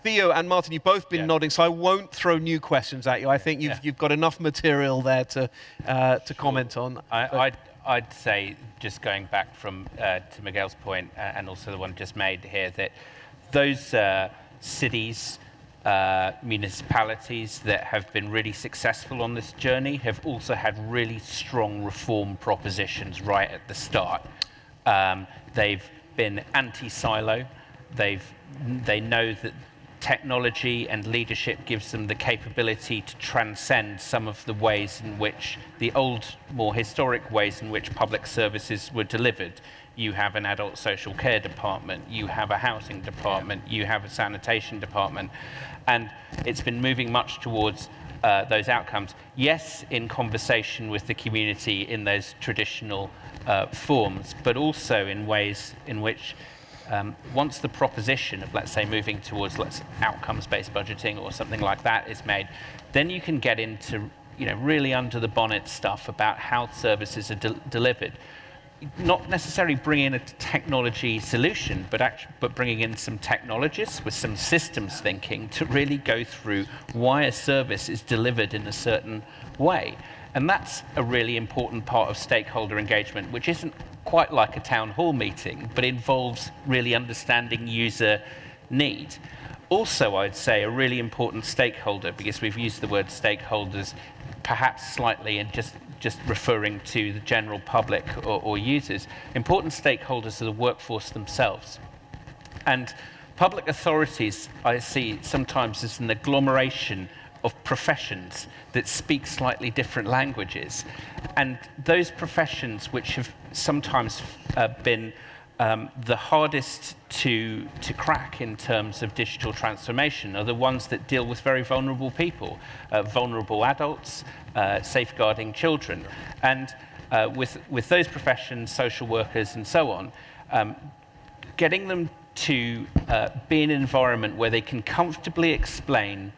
Theo and Martin, you've both been nodding, so I won't throw new questions at you. I think you've got enough material there to comment on. I'd say, just going back to Miguel's point, and also the one just made here, that those cities, municipalities that have been really successful on this journey have also had really strong reform propositions right at the start. They've been anti-silo. They know that technology and leadership gives them the capability to transcend some of the ways in which the old, more historic ways in which public services were delivered. You have an adult social care department, you have a housing department, you have a sanitation department, and it's been moving much towards those outcomes. Yes, in conversation with the community in those traditional forms, but also in ways in which once the proposition of, let's say, moving towards outcomes-based budgeting or something like that is made, then you can get into really under the bonnet stuff about how services are delivered. Not necessarily bringing in a technology solution, but bringing in some technologists with some systems thinking to really go through why a service is delivered in a certain way. And that's a really important part of stakeholder engagement, which isn't quite like a town hall meeting, but involves really understanding user need. Also, I'd say a really important stakeholder, because we've used the word stakeholders perhaps slightly and just referring to the general public or users. Important stakeholders are the workforce themselves. And public authorities, I see sometimes as an agglomeration of professions that speak slightly different languages. And those professions which have sometimes been the hardest to crack in terms of digital transformation are the ones that deal with very vulnerable people, vulnerable adults, safeguarding children. And with those professions, social workers and so on, getting them to be in an environment where they can comfortably explain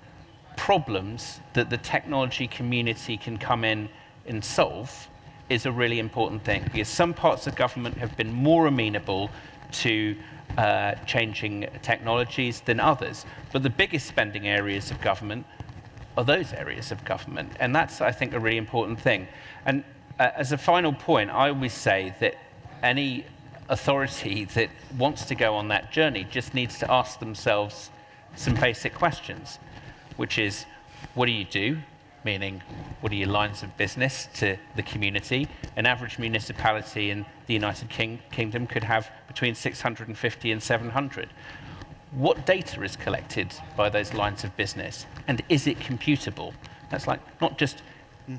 problems that the technology community can come in and solve is a really important thing, because some parts of government have been more amenable to changing technologies than others. But the biggest spending areas of government are those areas of government. And that's, I think, a really important thing. And as a final point, I always say that any authority that wants to go on that journey just needs to ask themselves some basic questions, which is, what do you do? Meaning, what are your lines of business to the community? An average municipality in the United Kingdom could have between 650 and 700. What data is collected by those lines of business? And is it computable? That's like, not just,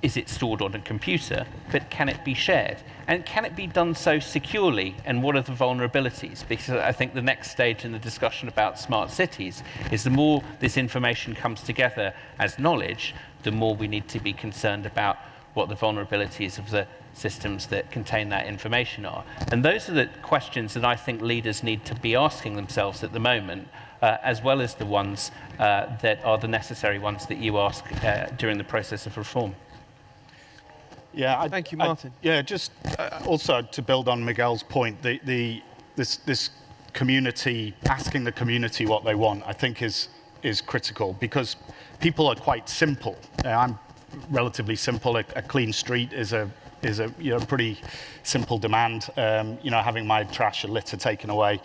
is it stored on a computer, but can it be shared? And can it be done so securely? And what are the vulnerabilities? Because I think the next stage in the discussion about smart cities is the more this information comes together as knowledge, the more we need to be concerned about what the vulnerabilities of the systems that contain that information are. And those are the questions that I think leaders need to be asking themselves at the moment, as well as the ones that are the necessary ones that you ask during the process of reform. Yeah, Thank you, Martin. Just also to build on Miguel's point, this community, asking the community what they want, I think is critical, because people are quite simple. I'm relatively simple. A clean street is a pretty simple demand. Having my trash and litter taken away,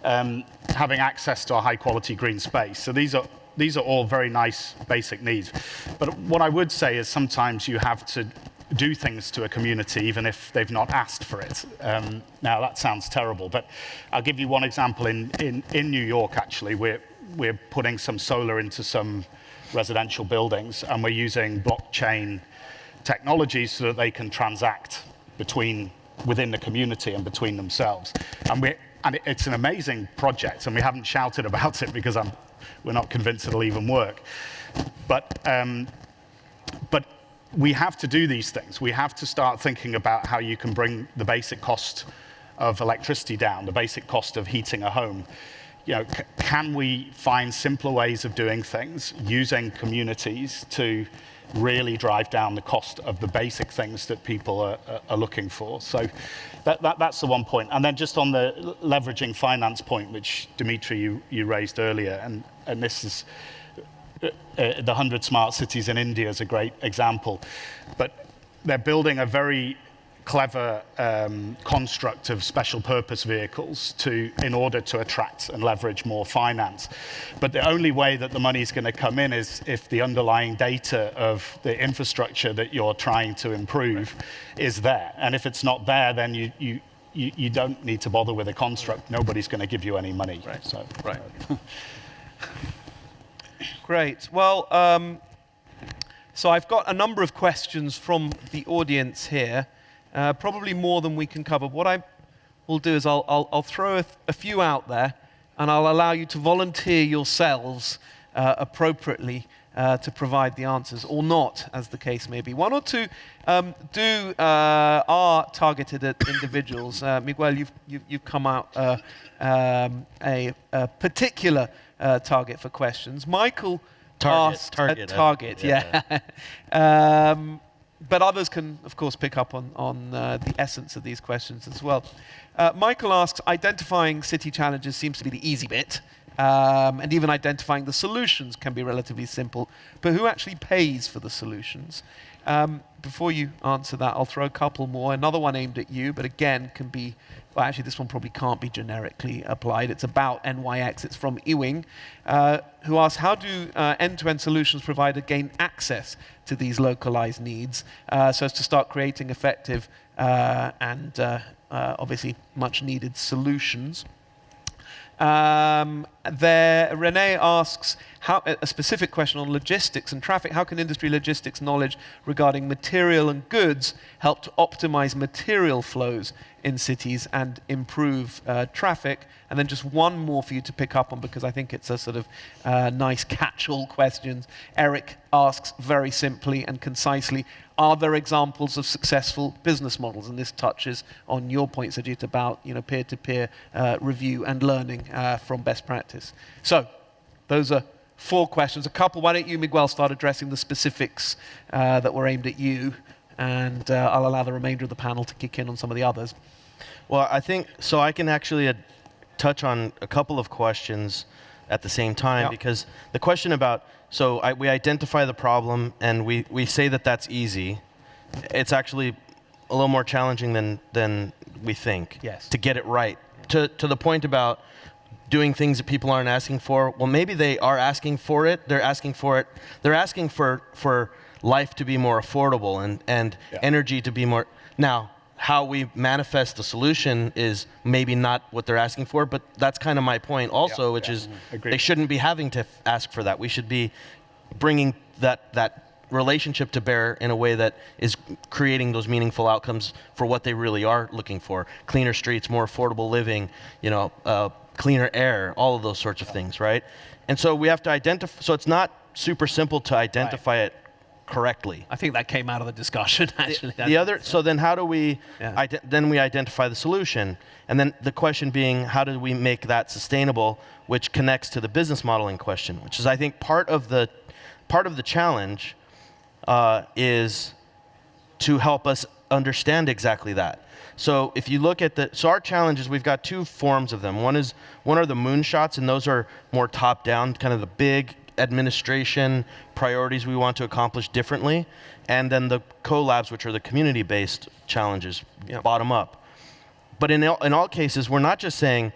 having access to a high quality green space. So these are all very nice basic needs. But what I would say is sometimes you have to do things to a community even if they've not asked for it. Now that sounds terrible, but I'll give you one example. In New York, actually, we're putting some solar into some residential buildings, and we're using blockchain technology so that they can transact within the community and between themselves. And it's an amazing project, and we haven't shouted about it because we're not convinced it'll even work. But we have to do these things. We have to start thinking about how you can bring the basic cost of electricity down, the basic cost of heating a home. Can we find simpler ways of doing things using communities to really drive down the cost of the basic things that people are looking for? So that's the one point. And then just on the leveraging finance point, which Dimitri, you raised earlier, and this is the 100 smart cities in India is a great example. But they're building a very clever construct of special purpose vehicles in order to attract and leverage more finance. But the only way that the money is going to come in is if the underlying data of the infrastructure that you're trying to improve is there. And if it's not there, then you don't need to bother with a construct. Nobody's going to give you any money. Right. So. Right. Great. Well, so I've got a number of questions from the audience here, probably more than we can cover. What I will do is I'll throw a few out there, and I'll allow you to volunteer yourselves appropriately to provide the answers, or not, as the case may be. One or two are targeted at individuals. Miguel, you've come out a particular target for questions. Michael asked a target, yeah. But others can, of course, pick up on the essence of these questions as well. Michael asks, identifying city challenges seems to be the easy bit. And even identifying the solutions can be relatively simple. But who actually pays for the solutions? Before you answer that, I'll throw a couple more. Another one aimed at you, but again can be, well, actually this one probably can't be generically applied. It's about NYX. It's from Ewing, who asks, how do end-to-end solutions provider gain access to these localized needs so as to start creating effective and obviously much needed solutions? Renee asks a specific question on logistics and traffic. How can industry logistics knowledge regarding material and goods help to optimize material flows in cities and improve traffic? And then just one more for you to pick up on, because I think it's a sort of nice catch-all question. Eric asks very simply and concisely, are there examples of successful business models? And this touches on your point, Sajeesh, about peer-to-peer review and learning from best practice. So those are 4 questions. A couple. Why don't you, Miguel, start addressing the specifics that were aimed at you, and I'll allow the remainder of the panel to kick in on some of the others. Well, I think so. I can actually touch on a couple of questions at the same time, because the question about, we identify the problem and we say that that's easy. It's actually a little more challenging than we think. Yes. To get it right. To the point about doing things that people aren't asking for. Well, maybe they are asking for it. They're asking for it. They're asking for life to be more affordable and energy to be more. Now, how we manifest the solution is maybe not what they're asking for, but that's kind of my point also, which is they shouldn't be having to ask for that. We should be bringing that relationship to bear in a way that is creating those meaningful outcomes for what they really are looking for. Cleaner streets, more affordable living, cleaner air, all of those sorts of things, right? And so we have to identify, so it's not super simple to identify it correctly. I think that came out of the discussion, actually. So then how do we, then we identify the solution. And then the question being, how do we make that sustainable, which connects to the business modeling question, which is, I think, part of the challenge is to help us understand exactly that. So if you look at so our challenge is we've got 2 forms of them. One are the moonshots, and those are more top-down, kind of the big administration priorities we want to accomplish differently, and then the collabs, which are the community-based challenges, bottom up. But in all cases, we're not just saying,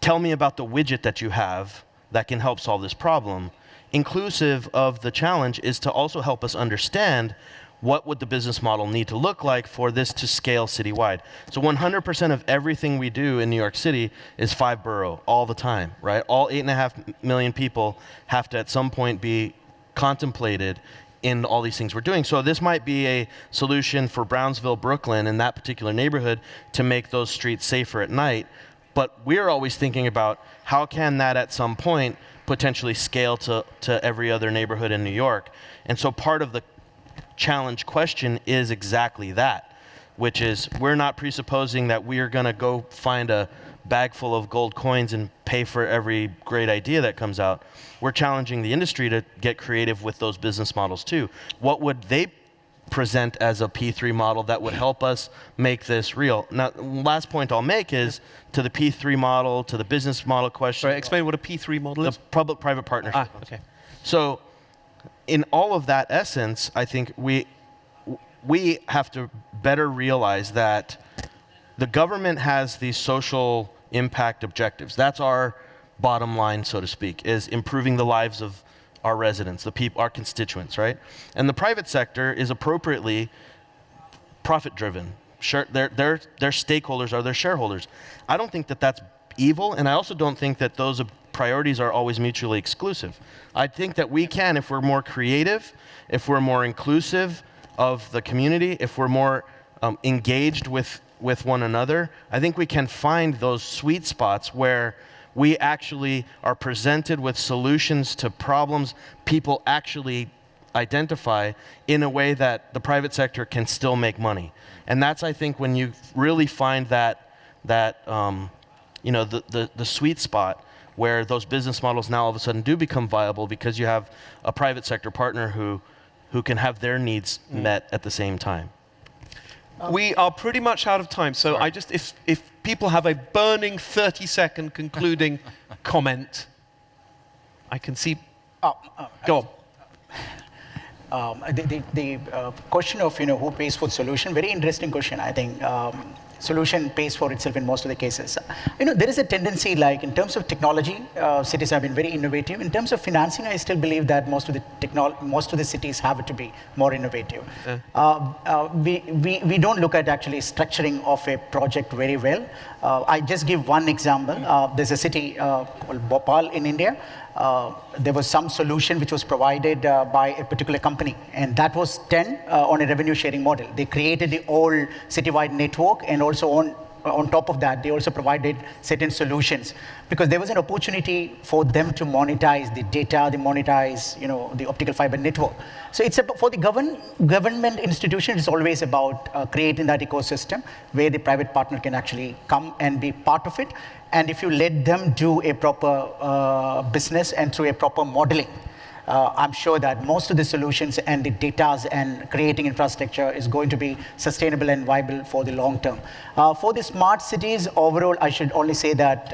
tell me about the widget that you have that can help solve this problem. Inclusive of the challenge is to also help us understand what would the business model need to look like for this to scale citywide. So 100% of everything we do in New York City is 5 borough all the time, right? All 8.5 million people have to at some point be contemplated in all these things we're doing. So this might be a solution for Brownsville, Brooklyn, in that particular neighborhood to make those streets safer at night. But we're always thinking about how can that at some point potentially scale to every other neighborhood in New York. And so part of the challenge question is exactly that, which is we're not presupposing that we are going to go find a bag full of gold coins and pay for every great idea that comes out. We're challenging the industry to get creative with those business models too. What would they present as a P3 model that would help us make this real? Now, last point I'll make is to the P3 model, to the business model question. Sorry, explain what a P3 model is. The public-private partnership. Okay. So in all of that essence, I think we have to better realize that the government has these social impact objectives. That's our bottom line, so to speak, is improving the lives of our residents, the people, our constituents, right? And the private sector is appropriately profit-driven. Sure, their stakeholders are their shareholders. I don't think that that's evil, and I also don't think that those priorities are always mutually exclusive. I think that we can, if we're more creative, if we're more inclusive of the community, if we're more engaged with one another, I think we can find those sweet spots where we actually are presented with solutions to problems people actually identify in a way that the private sector can still make money. And that's, I think, when you really find the sweet spot where those business models now all of a sudden do become viable because you have a private sector partner who can have their needs met at the same time. We are pretty much out of time, so if people have a burning 30-second concluding comment, I can see. Go on. The question of who pays for the solution, very interesting question. I think solution pays for itself in most of the cases. There is a tendency, like in terms of technology, cities have been very innovative. In terms of financing, I still believe that most of the cities have to be more innovative. We don't look at actually structuring of a project very well. I just give one example. There's a city called Bhopal in India. There was some solution which was provided by a particular company, and that was done on a revenue sharing model. They created the whole citywide network, and also on top of that, they also provided certain solutions because there was an opportunity for them to monetize the data, they monetize the optical fiber network. So it's for the government institution, it's always about creating that ecosystem where the private partner can actually come and be part of it. And if you let them do a proper business and through a proper modeling, I'm sure that most of the solutions and the data and creating infrastructure is going to be sustainable and viable for the long term. For the smart cities overall, I should only say that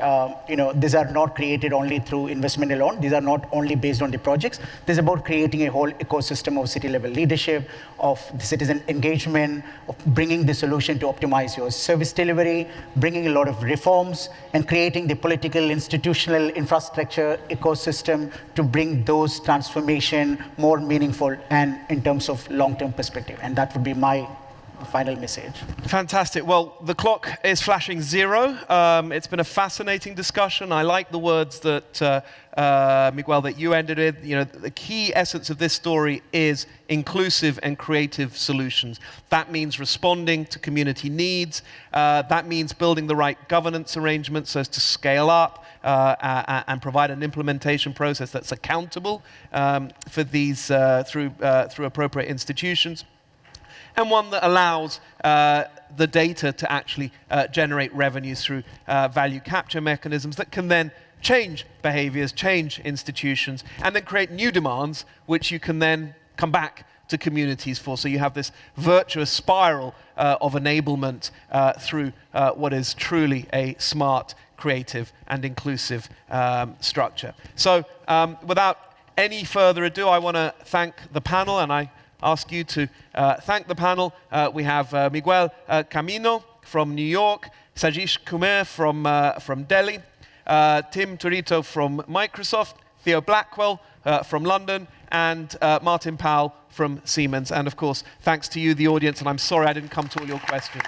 these are not created only through investment alone. These are not only based on the projects. This is about creating a whole ecosystem of city level leadership, of the citizen engagement, of bringing the solution to optimize your service delivery, bringing a lot of reforms, and creating the political, institutional infrastructure ecosystem to bring those transformation more meaningful and in terms of long-term perspective. And that would be my final message. Fantastic. Well, the clock is flashing 0. It's been a fascinating discussion. I like the words that, Miguel, that you ended with. The key essence of this story is inclusive and creative solutions. That means responding to community needs. That means building the right governance arrangements so as to scale up and provide an implementation process that's accountable for these through appropriate institutions. And one that allows the data to actually generate revenues through value capture mechanisms that can then change behaviors, change institutions, and then create new demands, which you can then come back to communities for. So you have this virtuous spiral of enablement through what is truly a smart, creative, and inclusive structure. So without any further ado, I want to thank the panel, and I ask you to thank the panel. We have Miguel Gamiño from New York, Sajeesh Kumar from Delhi, Tim Turitto from Microsoft, Theo Blackwell from London, and Martin Powell from Siemens. And of course, thanks to you, the audience, and I'm sorry I didn't come to all your questions.